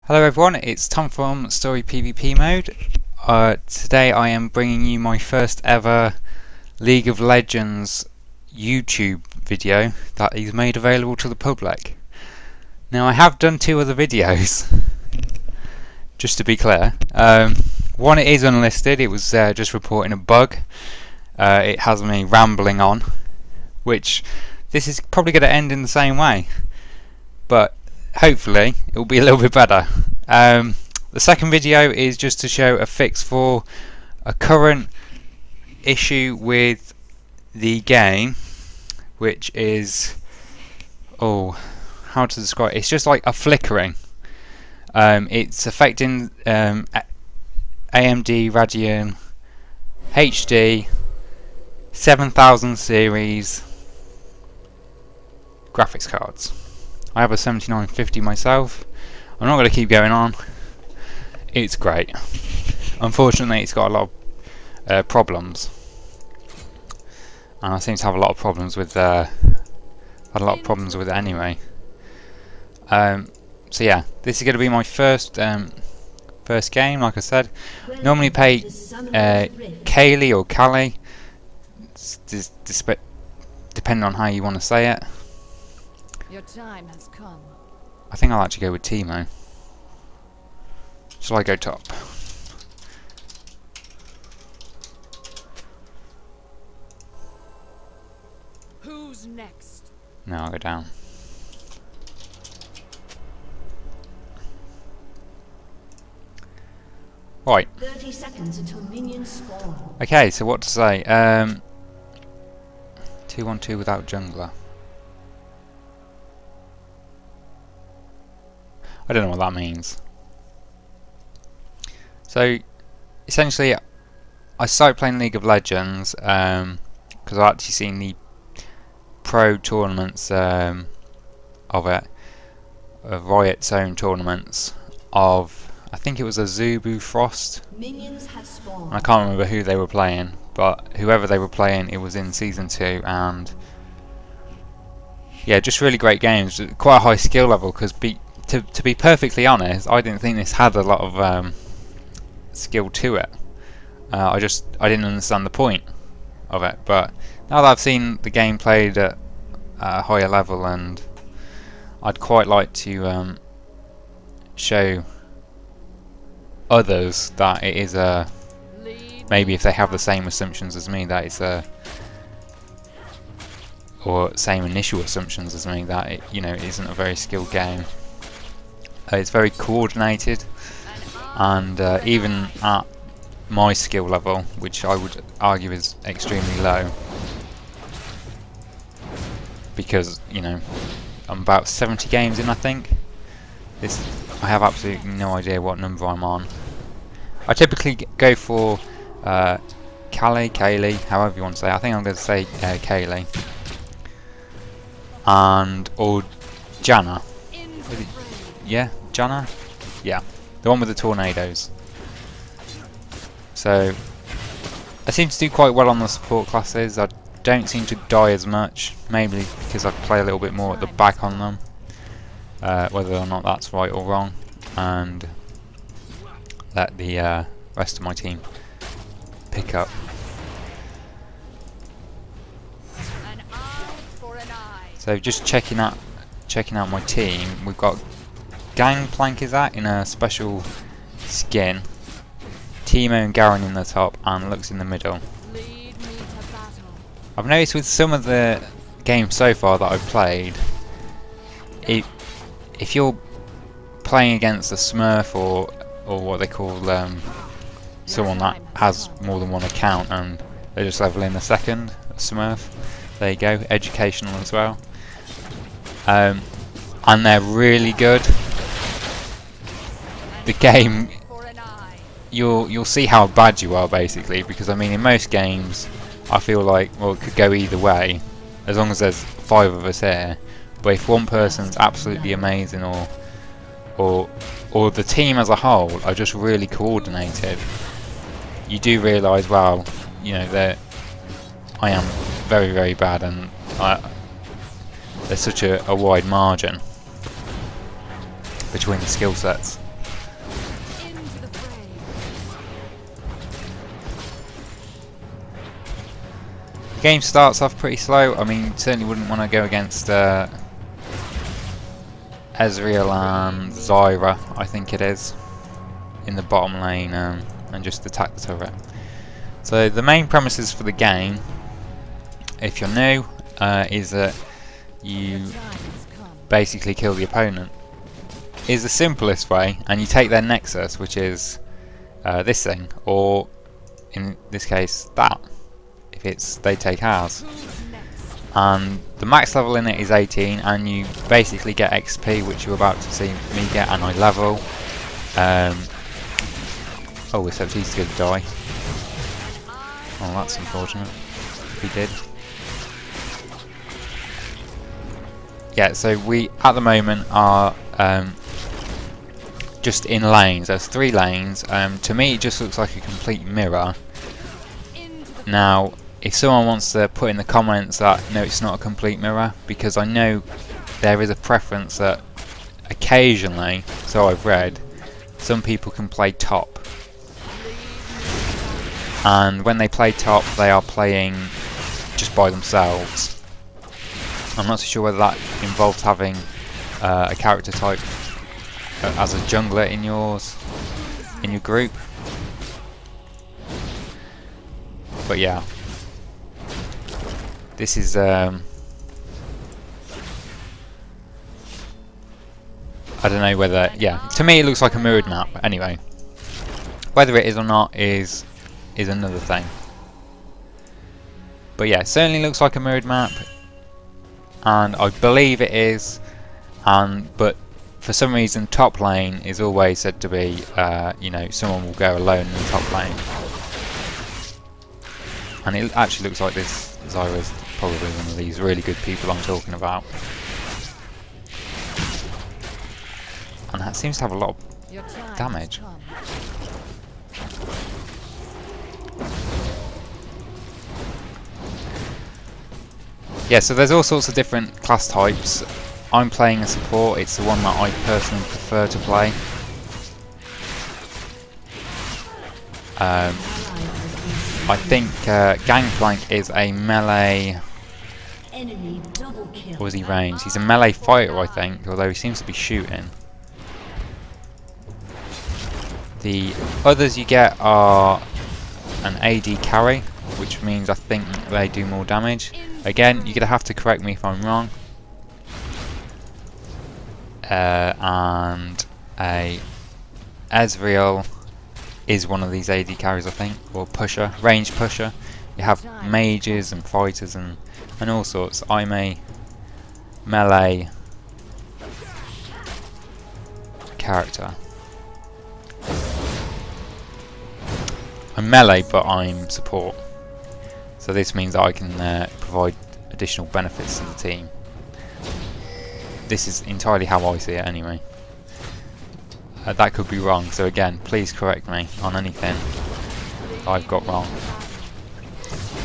Hello everyone, it's Tom from Story PvP Mode. Today I am bringing you my first ever League of Legends YouTube video that is made available to the public. Now I have done two other videos, just to be clear. One it is unlisted, it was just reporting a bug. It has me rambling on, which this is probably going to end in the same way, but hopefully it will be a little bit better. The second video is just to show a fix for a current issue with the game, which is, how to describe it? It's just like a flickering. It's affecting AMD Radeon HD 7000 series graphics cards. I have a 7950 myself. I'm not going to keep going on. It's great. Unfortunately, it's got a lot of problems, and I seem to have a lot of problems with had a lot of problems with it anyway. So yeah, this is going to be my first first game. Like I said, normally play Kaylee or Callie, depending on how you want to say it. Your time has come. I think I'll actually go with Teemo. Shall I go top? Who's next? No, I'll go down. Right. 30 seconds until minions spawn. Okay, so what to say? 2-1-2 without jungler. I don't know what that means. So, essentially, I started playing League of Legends because I've actually seen the pro tournaments of it, Riot's own tournaments of, I think it was a Zubu Frost. Minions have spawned. I can't remember who they were playing, but whoever they were playing, it was in Season 2, and yeah, just really great games. Quite a high skill level, because to be perfectly honest, I didn't think this had a lot of skill to it. I didn't understand the point of it, but now that I've seen the game played at a higher level, and I'd quite like to show others that it is a, maybe if they have the same assumptions as me, that it's a, or same initial assumptions as me, that it, you know, it isn't a very skilled game. It's very coordinated, and even at my skill level, which I would argue is extremely low, because, you know, I'm about 70 games in, I think. I have absolutely no idea what number I'm on. I typically go for Kaylee, however you want to say. I think I'm going to say Kaylee, and or Janna. Yeah, Janna? Yeah, the one with the tornadoes. So, I seem to do quite well on the support classes. I don't seem to die as much, maybe because I play a little bit more at the back on them, whether or not that's right or wrong, and let the rest of my team pick up. So just checking out my team, we've got Gangplank is that in a special skin, Teemo and Garen in the top, and Lux in the middle. I've noticed with some of the games so far that I've played, if you're playing against a Smurf or what they call someone that has more than one account and they just level in a second, a Smurf, there you go, educational as well, and they're really good. The game, you'll see how bad you are, basically, because I mean in most games I feel like, well, it could go either way as long as there's 5 of us here, but if one person's absolutely amazing or the team as a whole are just really coordinated, you do realise, wow, you know, that I am very, very bad, and there's such a wide margin between the skill sets. The game starts off pretty slow. I mean, certainly wouldn't want to go against Ezreal and Zyra, I think it is, in the bottom lane, and just attack the turret. So the main premises for the game, if you're new, is that you basically kill the opponent. Is the simplest way, and you take their nexus, which is this thing, or in this case that, if it's they take ours. And the max level in it is 18, and you basically get XP, which you're about to see me get, and I level. Oh, except he's going to die. Oh, that's unfortunate. He did. Yeah, so we at the moment are just in lanes. There's 3 lanes. To me, it just looks like a complete mirror. Now, if someone wants to put in the comments that no, it's not a complete mirror, because I know there is a preference that occasionally, so I've read, some people can play top, and when they play top they are playing just by themselves. I'm not so sure whether that involves having a character type as a jungler in your group, but yeah. This is I don't know whether, yeah, to me it looks like a mirrored map. Anyway, whether it is or not is another thing. But yeah, it certainly looks like a mirrored map, and I believe it is. But for some reason, top lane is always said to be, you know, someone will go alone in the top lane, and it actually looks like this Zyra's probably one of these really good people I'm talking about. And that seems to have a lot of damage. Yeah, so there's all sorts of different class types. I'm playing a support. It's the one that I personally prefer to play. I think Gangplank is a melee. Or is he ranged? He's a melee fighter, I think, although he seems to be shooting. The others you get are an AD carry, which means I think they do more damage. Again, you're going to have to correct me if I'm wrong. And a Ezreal is one of these AD carries, I think, or pusher, range pusher. You have mages and fighters and all sorts. I'm a melee character. I'm melee, but I'm support. So this means that I can provide additional benefits to the team. This is entirely how I see it anyway. That could be wrong, so again, please correct me on anything I've got wrong.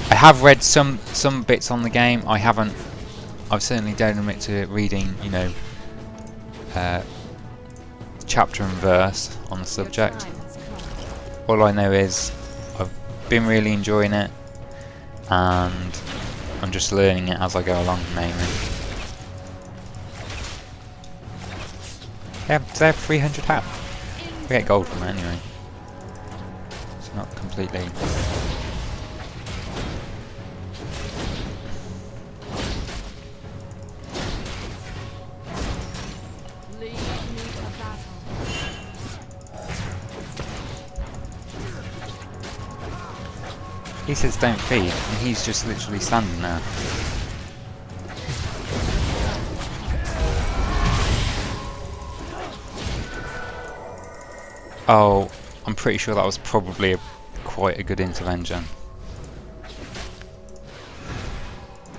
I have read some bits on the game. I certainly don't admit to reading, you know, chapter and verse on the subject. All I know is I've been really enjoying it, and I'm just learning it as I go along mainly. Yeah, they have 300 hat. We get gold from it anyway. It's not completely. He says don't feed, and he's just literally standing there. Oh, I'm pretty sure that was probably quite a good intervention.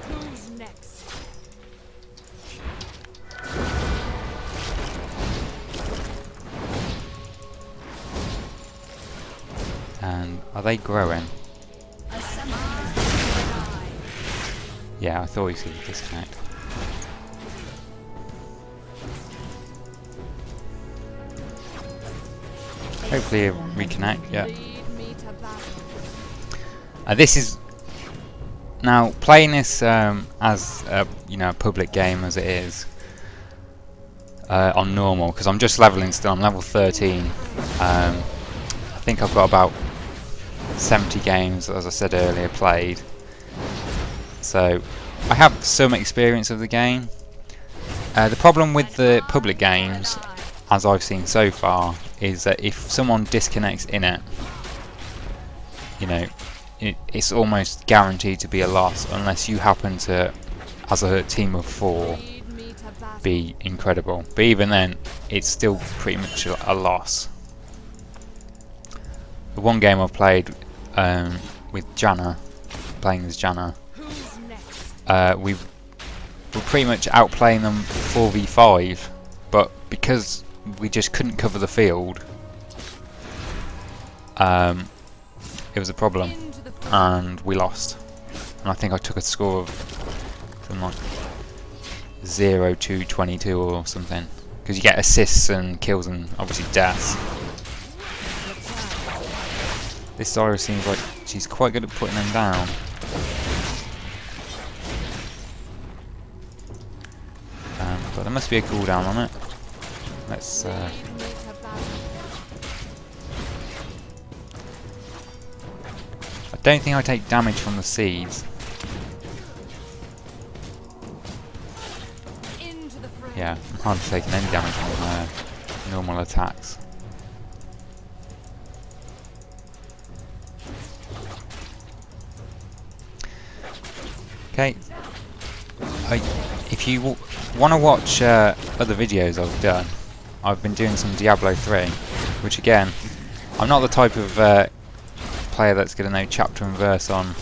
Who's next? And are they growing? Yeah, I thought he said disconnect. Hopefully reconnect, yeah. This is Now, playing this as a, a public game as it is on normal, because I'm just leveling still. I'm level 13. I think I've got about 70 games, as I said earlier, played. So I have some experience of the game. The problem with the public games, as I've seen so far, is that if someone disconnects in it, it's almost guaranteed to be a loss unless you happen to, as a team of 4, be incredible. But even then, it's still pretty much a loss. The one game I've played with Janna, playing as Janna, we're pretty much outplaying them 4v5, but because we just couldn't cover the field, it was a problem, and we lost. And I think I took a score of something like 0-22 or something, because you get assists and kills and obviously deaths. This Zyra seems like she's quite good at putting them down. But there must be a cooldown on it. Let's I don't think I take damage from the seeds. Yeah, I'm hardly taking any damage from normal attacks. Okay. If you want to watch other videos I've done, I've been doing some Diablo 3, which again, I'm not the type of player that's going to know chapter and verse on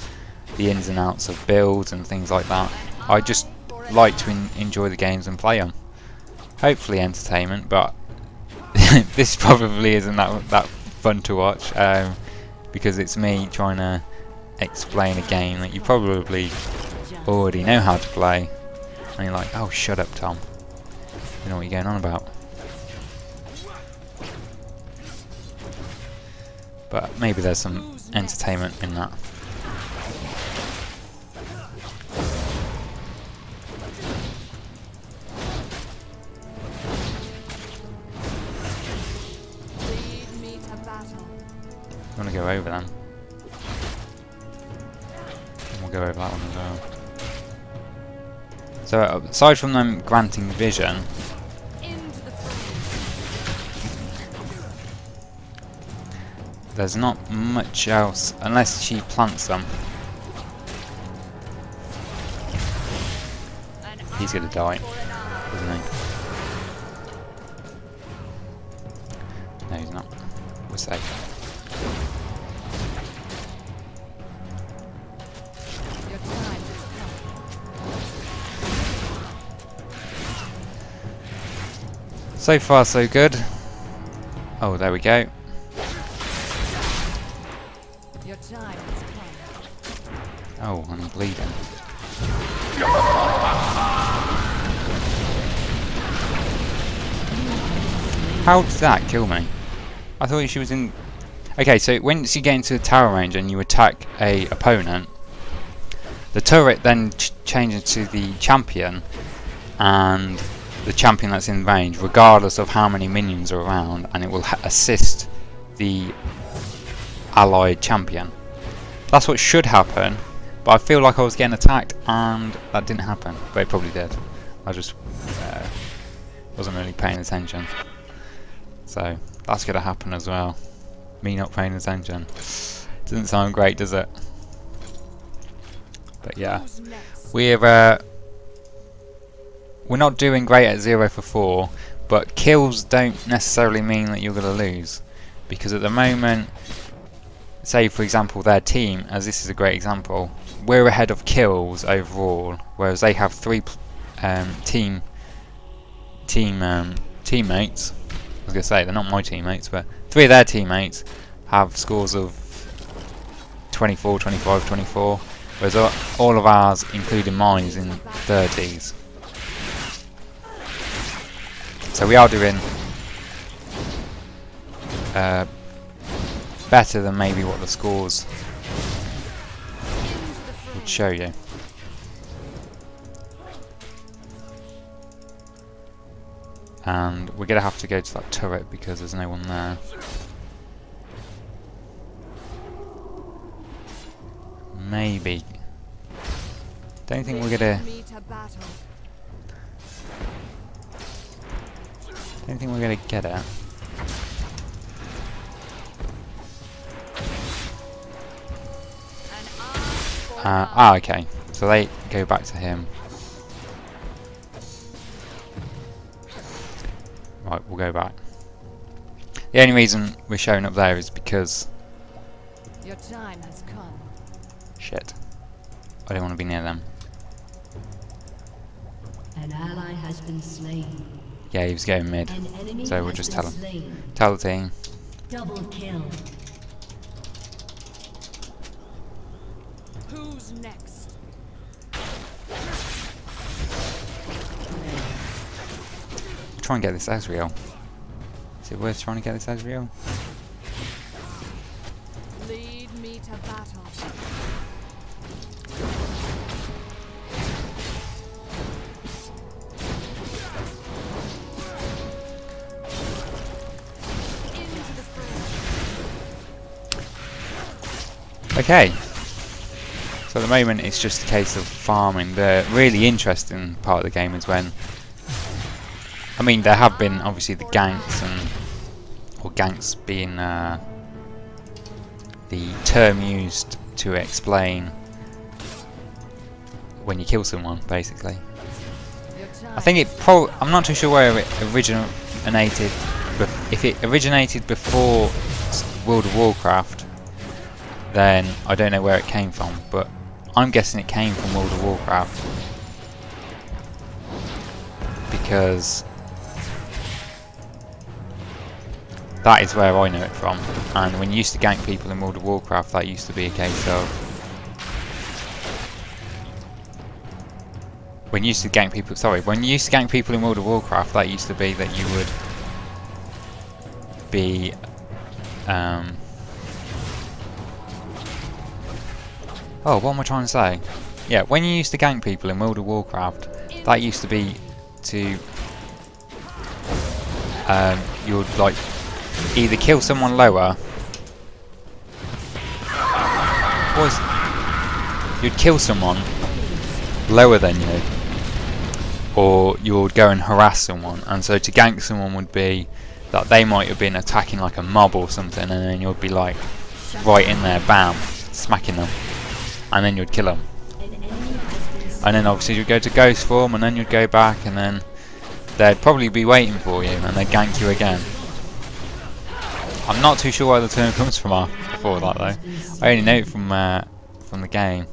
the ins and outs of builds and things like that. I just like to enjoy the games and play them. Hopefully entertainment, but this probably isn't that fun to watch, because it's me trying to explain a game that you probably already know how to play, and you're like, oh, shut up, Tom. You know what you're going on about. But maybe there's some entertainment in that. I'm gonna go over them. And we'll go over that one as well. So aside from them granting vision, there's not much else unless she plants them. He's gonna die, isn't he? No, he's not. We're safe. So far so good. Oh, there we go. Your time has come. Oh, I'm bleeding. How did that kill me? I thought she was in... Okay, so once you get into the tower range and you attack a opponent, the turret then changes to the champion, and the champion that's in range, regardless of how many minions are around, and it will assist the allied champion. That's what should happen, but I feel like I was getting attacked and that didn't happen, but it probably did. I just wasn't really paying attention. So that's going to happen as well. Me not paying attention. Doesn't sound great, does it? But yeah, we're not doing great at 0 for 4, but kills don't necessarily mean that you're going to lose, because at the moment, say for example their team, as this is a great example, we're ahead of kills overall, whereas they have 3 teammates. I was going to say, they're not my teammates, but 3 of their teammates have scores of 24, 25, 24, whereas all of ours, including mine, is in 30s. So we are doing better than maybe what the scores would show you. And we're going to have to go to that turret because there's no one there. Maybe. Don't think we're going to... Don't think we're going to get it. Okay. So they go back to him. Right, we'll go back. The only reason we're showing up there is because... Your time has come. Shit. I don't want to be near them. An ally has been slain. Yeah, he was going mid. An enemy So we'll has just been tell him. slain. Tell the team. Double kill. Who's next? Try and get this Ezreal. Is it worth trying to get this Ezreal? Lead me to battle. Into the fray. Okay. So at the moment it's just a case of farming. The really interesting part of the game is when... I mean, there have been obviously the ganks, or ganks being the term used to explain when you kill someone, basically. I think I'm not too sure where it originated. If it originated before World of Warcraft, then I don't know where it came from, but I'm guessing it came from World of Warcraft because that is where I know it from. And when you used to gank people in World of Warcraft, that used to be a case of... When you used to gank people... Sorry, when you used to gank people in World of Warcraft, that used to be that you would be... Oh, what am I trying to say? Yeah, when you used to gank people in World of Warcraft, that used to be to... you would, like... either kill someone lower, you'd kill someone lower than you, or you would go and harass someone. And so to gank someone would be that they might have been attacking like a mob or something, and then you'd be like right in there, bam, smacking them, and then you'd kill them. And then obviously you'd go to ghost form, and then you'd go back, and then they'd probably be waiting for you, and they'd gank you again. I'm not too sure where the term comes from before that though. I only know it from the game.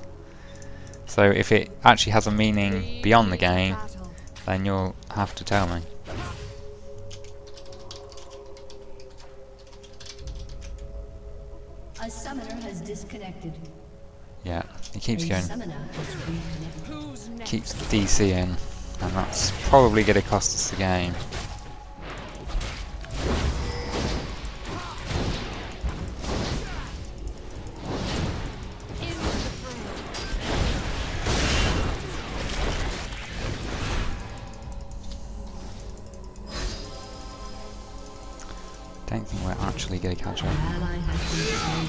So if it actually has a meaning beyond the game, then you'll have to tell me. A summoner has disconnected. Yeah, he keeps A going, summoner has reconnected. Who's next? keeps DCing, and that's probably going to cost us the game. Don't think we're actually going to catch up. Ally has been slain.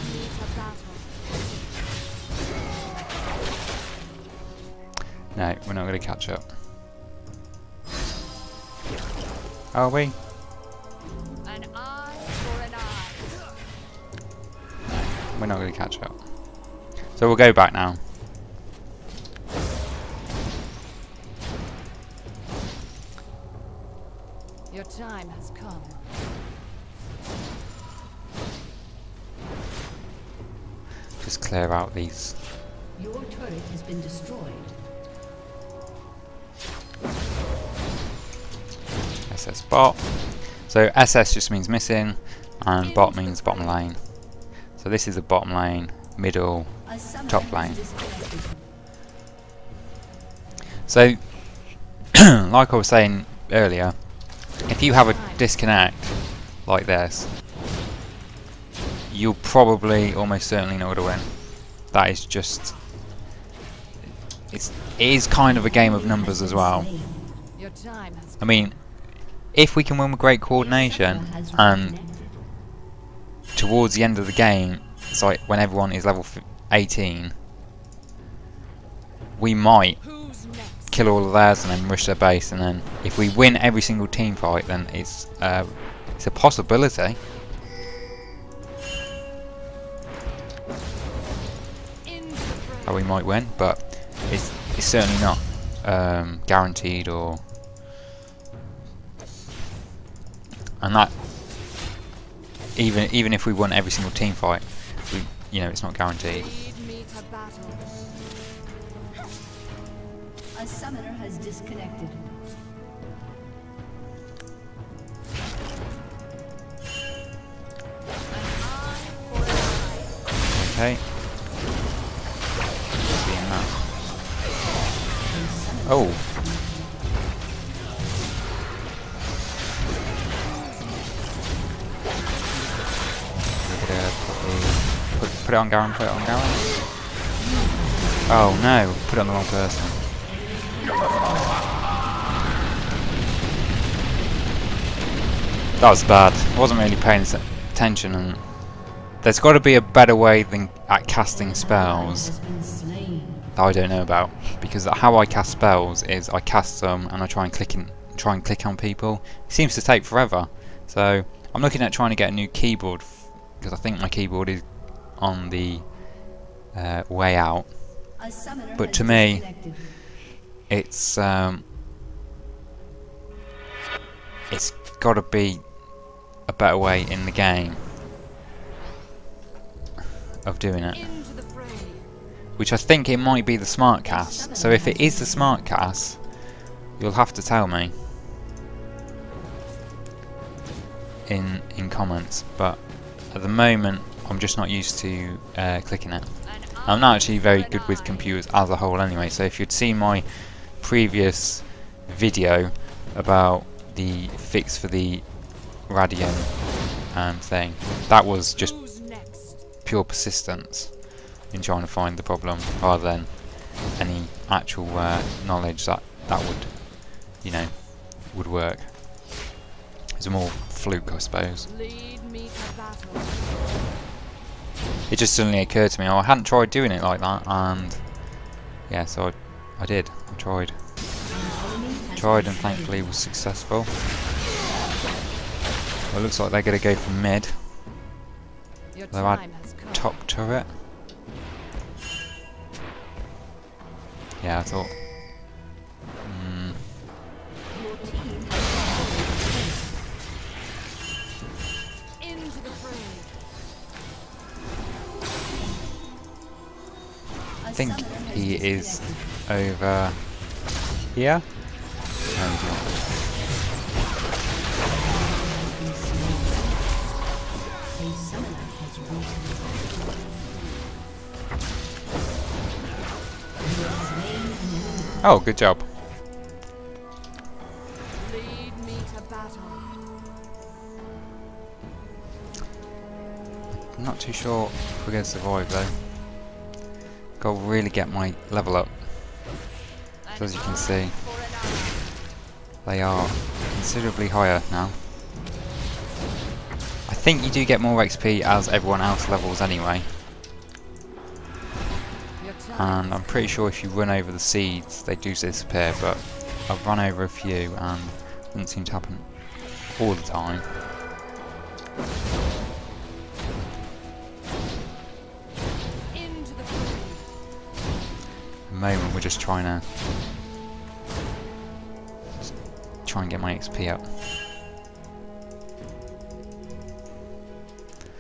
No, we're not going to catch up. Are we? An eye for an eye. We're not going to catch up. So we'll go back now. Your time has come. Just clear out these. Your turret has been destroyed. SS bot. So SS just means missing, and bot means bottom lane. So this is the bottom lane, middle, A summoner top has lane. disconnected. So, like I was saying earlier, if you have a disconnect like this, you'll probably almost certainly not going to win. That is just it is kind of a game of numbers as well. Your time has I mean, if we can win with great coordination, and towards the end of the game, it's like when everyone is level 18, we might Who's next? kill all of theirs and then rush their base, and then if we win every single team fight, then it's a possibility. Into the fray. That we might win, but it's certainly not guaranteed, or and that even if we won every single team fight, it's not guaranteed. Lead me to battle. A summoner has disconnected. Okay. Seeing that. Oh. Put it on Garen, put it on Garen. Oh no, put it on the wrong person. That was bad. I wasn't really paying attention, and there's got to be a better way than at casting spells that I don't know about, because how I cast spells is I cast them and I try and click on people. It seems to take forever, so I'm looking at trying to get a new keyboard, because I think my keyboard is on the way out. But to me, it's got to be a better way in the game of doing it, Into the fray. which I think it might be the smart cast. So if it is the smart cast, you'll have to tell me in comments. But at the moment, I'm just not used to clicking it. I'm not actually very good with computers as a whole anyway, so if you'd seen my previous video about the fix for the Radiant thing, that was just Who's next? pure persistence in trying to find the problem, rather than any actual knowledge that would work. It's a more fluke, I suppose. Lead me to battle. It just suddenly occurred to me, I hadn't tried doing it like that, and yeah, so I did. I tried and thankfully was successful. Well, it looks like they're going to go for mid. Your They'll add time has come. top turret. Yeah, I thought. Into the fray. I think he is over here. No, he's not. Oh, good job. Lead me to battle. I'm not too sure if we're going to survive though. Got to really get my level up. So as you can see, they are considerably higher now. I think you do get more XP as everyone else levels anyway. Your time. And I'm pretty sure if you run over the seeds, they do disappear, but I've run over a few and it doesn't seem to happen all the time. Into the fray. At the moment we're just trying to get my XP up.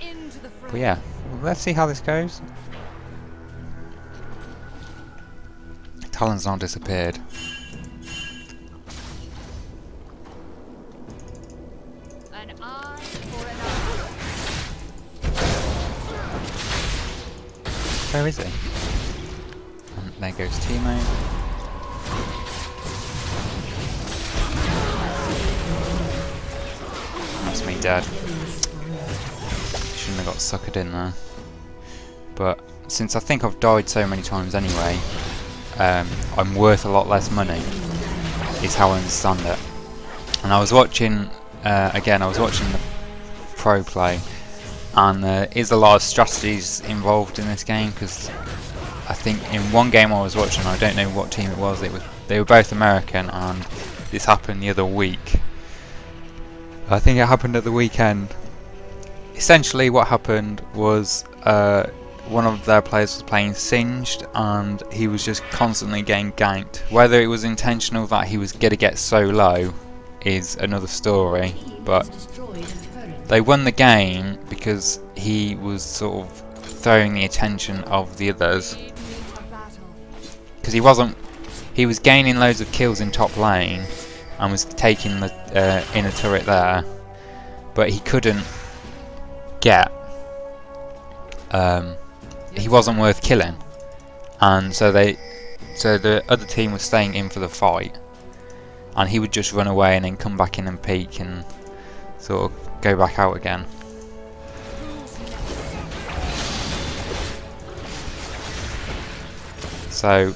Into the fray. But yeah, let's see how this goes. Talon's now disappeared. An eye for an eye. Where is he? And there goes Timo. That's me dead. Shouldn't have got suckered in there. But since I think I've died so many times anyway, I'm worth a lot less money, is how I understand it. And I was watching, again, I was watching the pro play, and there is a lot of strategies involved in this game, because I think in one game I was watching, I don't know what team it was, they were both American, and this happened the other week. I think it happened at the weekend. Essentially what happened was one of their players was playing Singed, and he was just constantly getting ganked. Whether it was intentional that he was going to get so low is another story, but they won the game because he was sort of throwing the attention of the others, because he was gaining loads of kills in top lane and was taking the inner turret there, but he couldn't get he wasn't worth killing, and so the other team was staying in for the fight, and he would just run away and then come back in and peek and sort of go back out again. So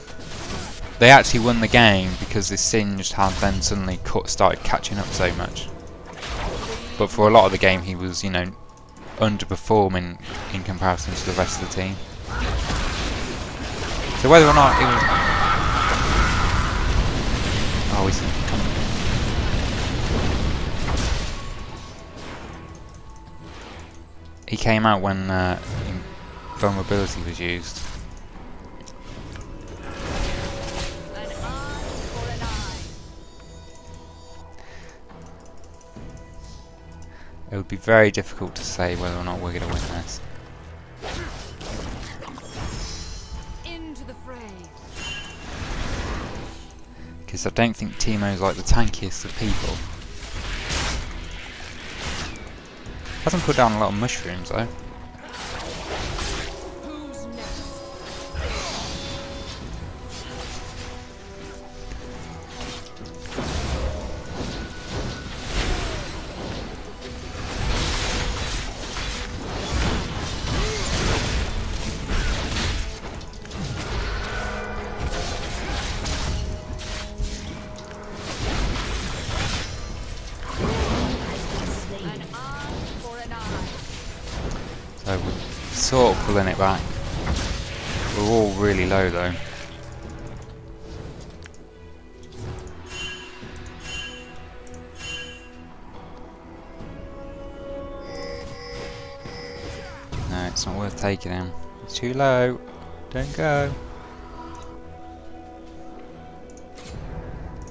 they actually won the game because this Singed had then suddenly started catching up so much. But for a lot of the game he was, you know, underperforming in comparison to the rest of the team. So whether or not it was... Oh, he's coming. He came out when vulnerability was used. It would be very difficult to say whether or not we're going to win this. Into the fray. Because I don't think Teemo's like the tankiest of people. Hasn't put down a lot of mushrooms though. Who's next? So we're sort of pulling it back. We're all really low though. No, it's not worth taking him. It's too low. Don't go.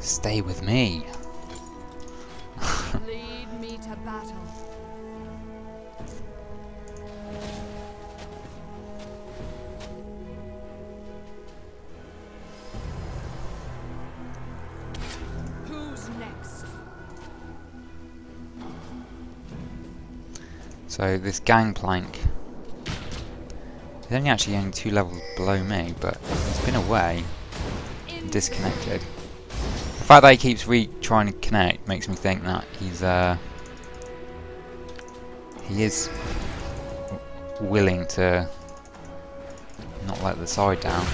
Stay with me. Lead me to battle. Who's next? So this gangplank, he's only 2 levels below me, but he's been away and disconnected. The fact that he keeps trying to connect makes me think that he is willing to not let the side down.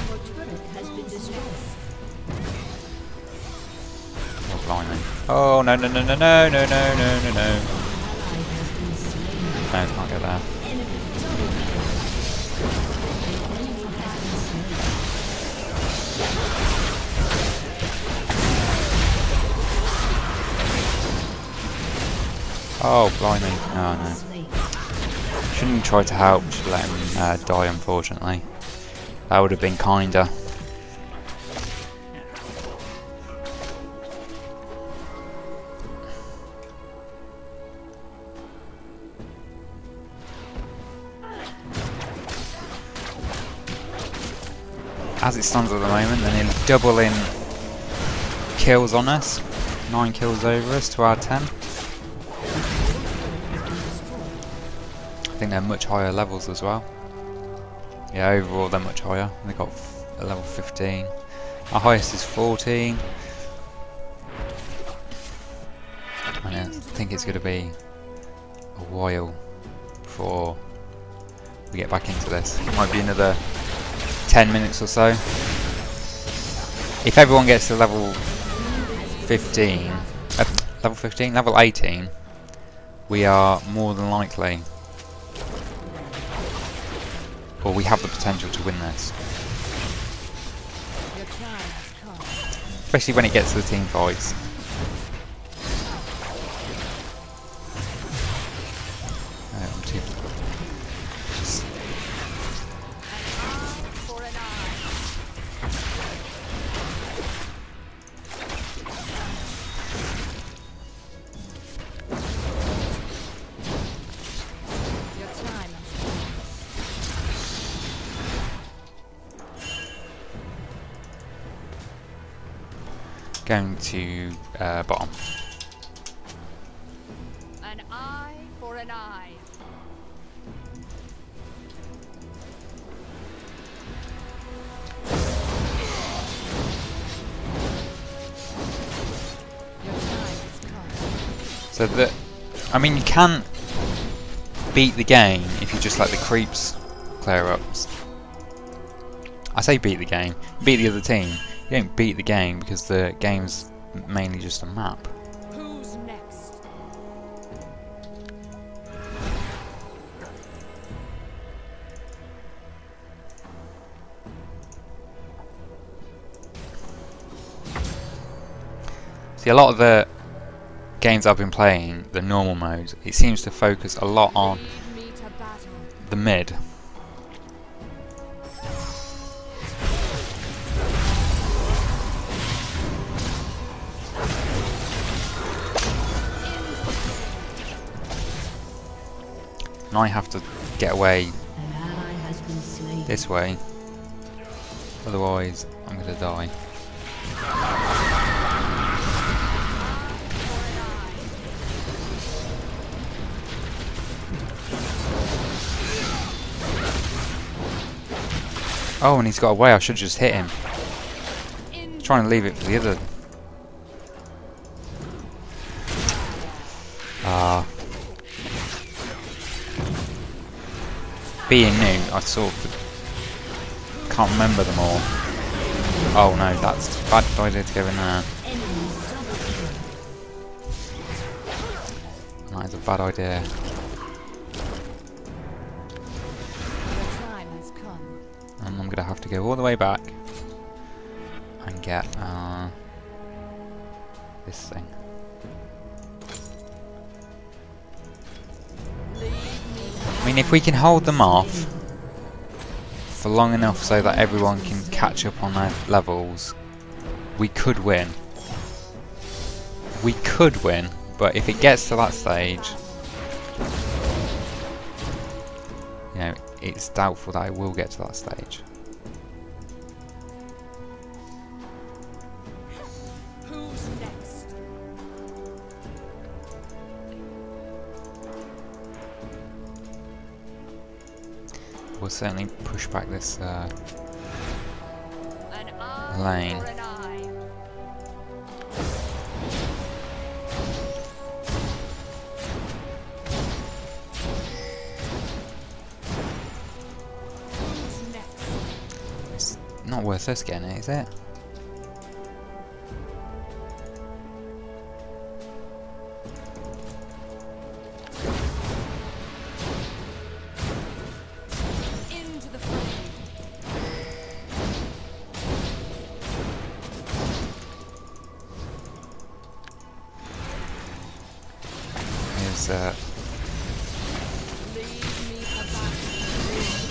Oh blimey! Oh no no no no no no no no no no! No, can't get there. Oh, blimey. Oh, no. Shouldn't have tried to help, should let him die, unfortunately. That would have been kinder. As it stands at the moment, they're nearly doubling kills on us. 9 kills over us to our 10. I think they're much higher levels as well. Yeah, overall they're much higher. They got a level 15. Our highest is 14. And I think it's going to be a while before we get back into this. It might be another 10 minutes or so. if everyone gets to level 15, level 18, we are more than likely, or we have the potential to win this. Especially when it gets to the team fights. I'm too... Just... For an eye. Your time has Going to bottom. an eye for an eye. Your time has come. So that, I mean, you can beat the game if you just let the creeps clear up. I say beat the game, beat the other team. You don't beat the game because the game's mainly just a map. Who's next? See, a lot of the games I've been playing, the normal modes, it seems to focus a lot on Lead me to battle. the mid. And I have to get away An ally has been slain. this way, otherwise I'm going to die. Oh, and he's got away, I should just hit him. Trying to leave it for the other. Being new, I sort of can't remember them all. Oh no, that's a bad idea to go in there. That is a bad idea. Your time has come. And I'm gonna have to go all the way back and get this thing. Lead me I mean, if we can hold them off for long enough so that everyone can catch up on their levels, we could win. We could win, but if it gets to that stage, you know, it's doubtful that it will get to that stage. Who's next? We'll certainly push back this An eye lane. for an eye. Who's next? It's not worth us getting it, is it? Into the fray. Here's Lead me to battle.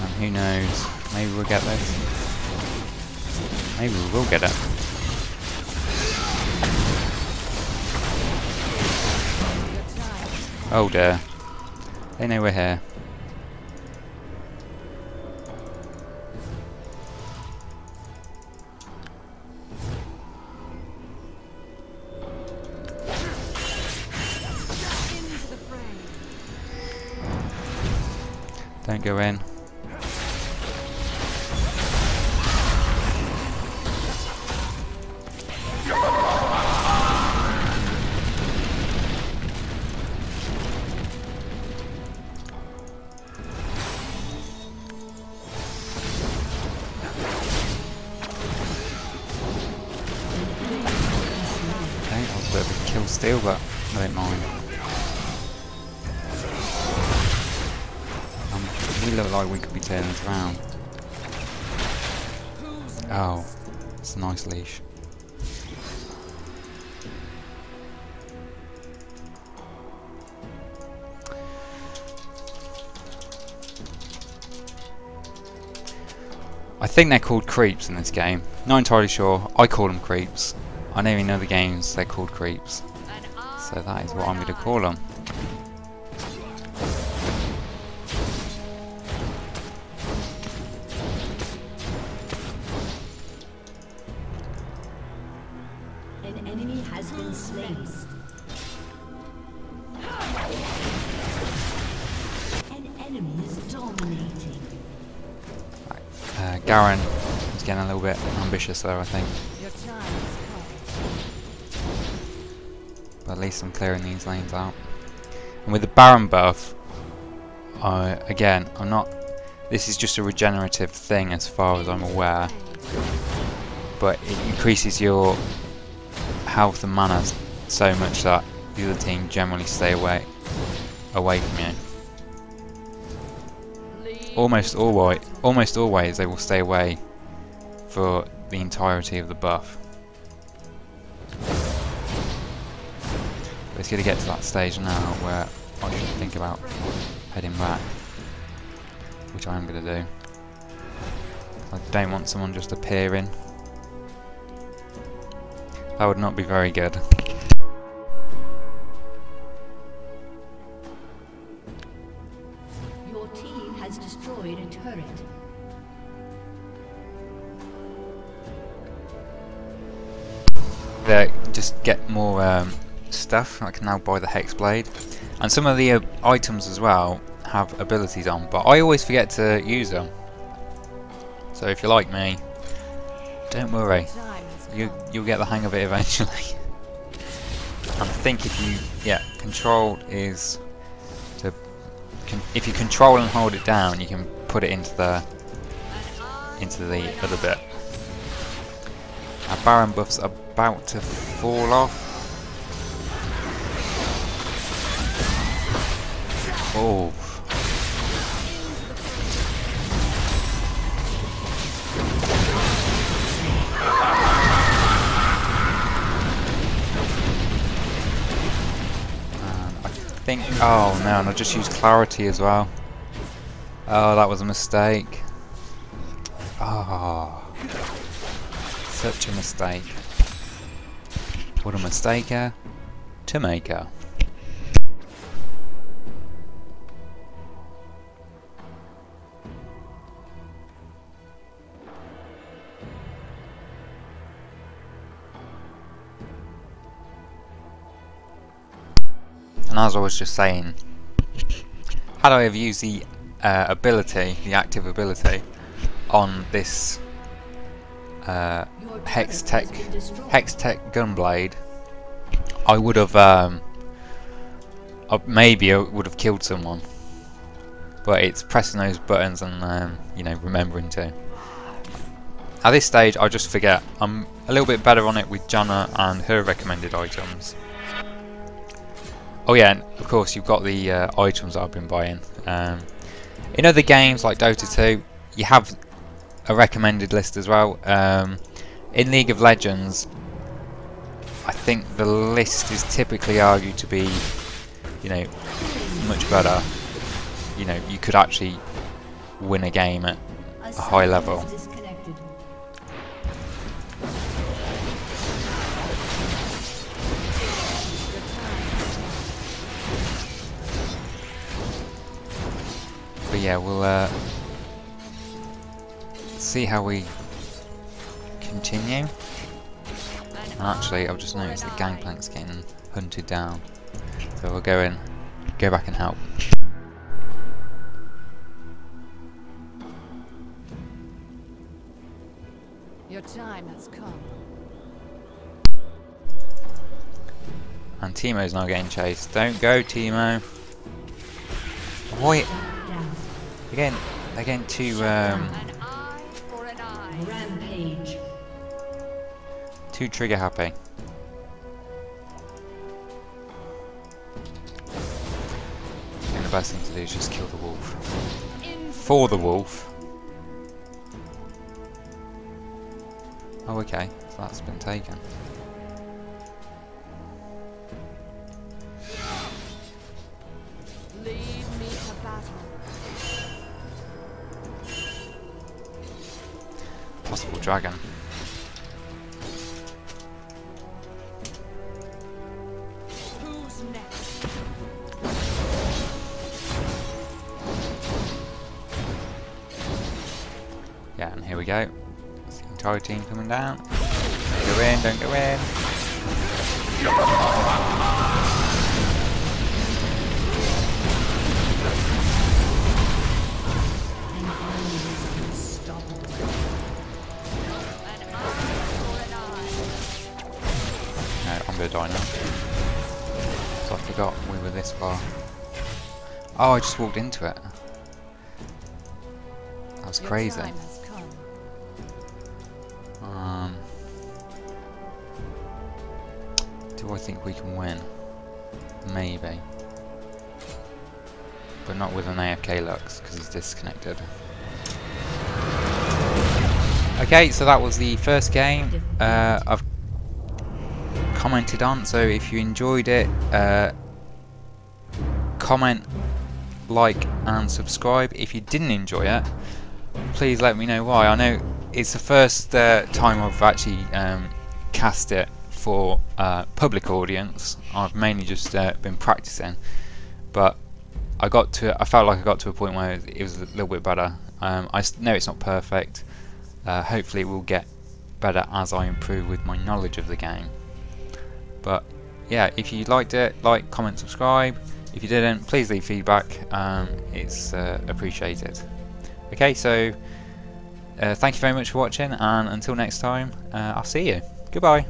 and who knows? Maybe we'll get this. Maybe we will get it. Your time. Oh dear. They know we're here. Into the fray. Don't go in. bit of a kill steal, but I don't mind. We look like we could be turning this around. Oh, it's a nice leash. I think they're called creeps in this game. Not entirely sure. I call them creeps. I know in other games they're called creeps. So that is what I'm going to call them. An enemy has been slain. An enemy is dominating. Garen is getting a little bit ambitious there, I think. But at least I'm clearing these lanes out. And with the Baron buff, again, I'm not... This is just a regenerative thing as far as I'm aware. But it increases your health and mana so much that the other team generally stay away from you. Almost always they will stay away for the entirety of the buff. But it's going to get to that stage now where I should think about heading back, which I am going to do. I don't want someone just appearing. That would not be very good. Your team has destroyed a turret. Just get more stuff. I can now buy the Hex Blade. And some of the items as well have abilities on, but I always forget to use them. So if you're like me, don't worry. You'll get the hang of it eventually. I think if you... Yeah, control is... if you control and hold it down, you can put it into the other bit. Our Baron buff's about to fall off. Oh. Oh no, and I just used clarity as well. Oh, that was a mistake. Oh, such a mistake. What a mistaker to make her. And as I was just saying, how do I ever use the ability, the active ability, on this Hex Tech Gunblade, I would have maybe I would have killed someone. But it's pressing those buttons and you know, remembering to. At this stage, I just forget. I'm a little bit better on it with Jana and her recommended items. Oh yeah, and of course you've got the items that I've been buying. In other games like Dota 2, you have a recommended list as well. In League of Legends, I think the list is typically argued to be, you know, much better. You know, you could actually win a game at a high level. But yeah, we'll see how we continue. And actually, I've just noticed that Gangplank's getting hunted down, so we'll go back and help. Your time has come. And Teemo's now getting chased. Don't go, Teemo. Wait. They're getting too Rampage. too trigger happy. best thing to do is just kill the wolf. In For the wolf. Oh, okay. So that's been taken. lead me to battle. Possible dragon. Who's next? Yeah, and here we go. It's the entire team coming down. Don't go in, don't go in. An eye for an eye. No, I'm gonna die now. So I forgot we were this far. Oh, I just walked into it. That was Your crazy. time has come. Do I think we can win? Maybe. But not with an AFK Lux, because he's disconnected. Okay, so that was the first game I've commented on, so if you enjoyed it, comment, like and subscribe. If you didn't enjoy it, please let me know why. I know it's the first time I've actually cast it for public audience. I've mainly just been practicing, but I felt like I got to a point where it was a little bit better. I know it's not perfect. Hopefully it will get better as I improve with my knowledge of the game. But yeah, if you liked it, like, comment, subscribe. If you didn't, please leave feedback. It's appreciated. Okay, so thank you very much for watching, and until next time, I'll see you. Goodbye.